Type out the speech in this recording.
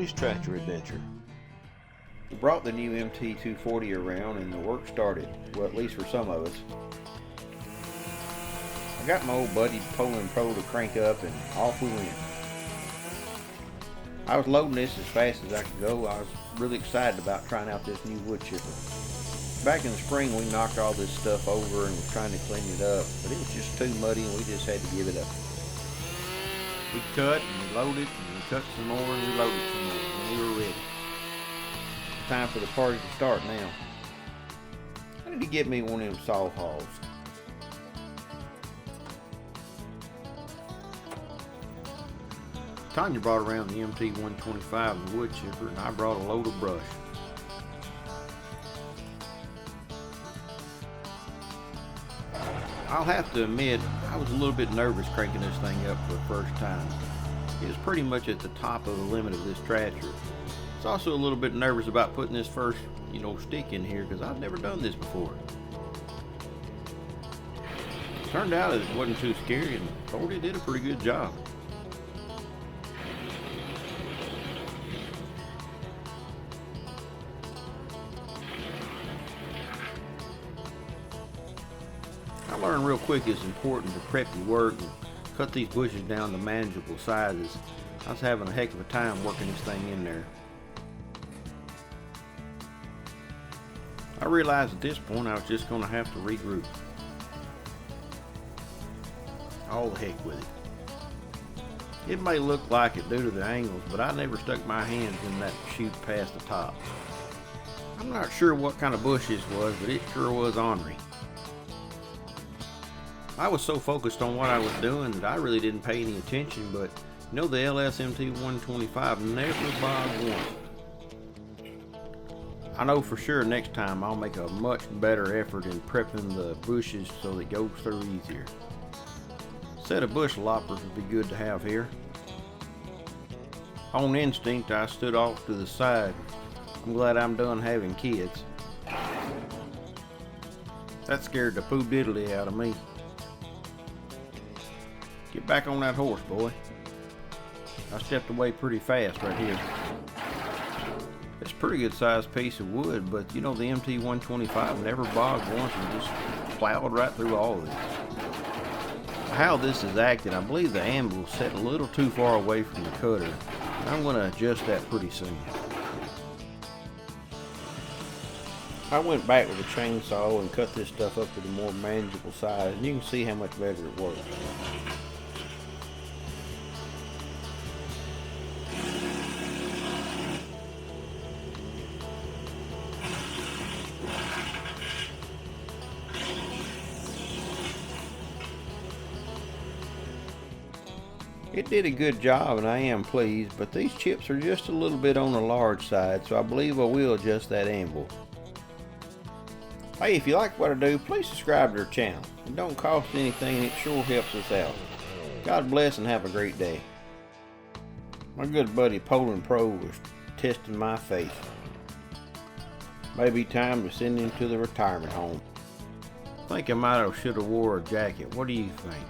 today's tractor adventure. We brought the new MT240 around and the work started, well, at least for some of us. I got my old buddy Poland Pro to crank up and off we went. I was loading this as fast as I could go. I was really excited about trying out this new wood chipper. Back in the spring we knocked all this stuff over and was trying to clean it up, but it was just too muddy and we just had to give it up. We cut and we loaded and we cut some more and we loaded some more and we were ready. Time for the party to start now. I need to get me one of them saw hauls. Tanya brought around the MT125 and wood chipper and I brought a load of brush. I'll have to admit, I was a little bit nervous cranking this thing up for the first time. It was pretty much at the top of the limit of this tractor. I was also a little bit nervous about putting this first, stick in here because I've never done this before. Turned out it wasn't too scary and Cody did a pretty good job. I learned real quick it's important to prep your work and cut these bushes down to manageable sizes. I was having a heck of a time working this thing in there. I realized at this point I was just going to have to regroup. All the heck with it. It may look like it due to the angles, but I never stuck my hands in that chute past the top. I'm not sure what kind of bush this was, but it sure was ornery. I was so focused on what I was doing that I really didn't pay any attention, but the LS MT125 never bogged once. I know for sure next time I'll make a much better effort in prepping the bushes so that it goes through easier. A set of bush loppers would be good to have here. On instinct I stood off to the side. I'm glad I'm done having kids. That scared the poo diddly out of me. Get back on that horse, boy. I stepped away pretty fast right here. It's a pretty good sized piece of wood, but the MT125 never bogged once and just plowed right through all of this. How this is acting, I believe the anvil's set a little too far away from the cutter. I'm going to adjust that pretty soon. I went back with a chainsaw and cut this stuff up to the more manageable size, and you can see how much better it works. It did a good job and I am pleased, but these chips are just a little bit on the large side, so I believe I will adjust that anvil. Hey, if you like what I do, please subscribe to our channel. It don't cost anything and it sure helps us out. God bless and have a great day. My good buddy Poland Pro was testing my faith. Maybe time to send him to the retirement home. I think I might have should have wore a jacket. What do you think?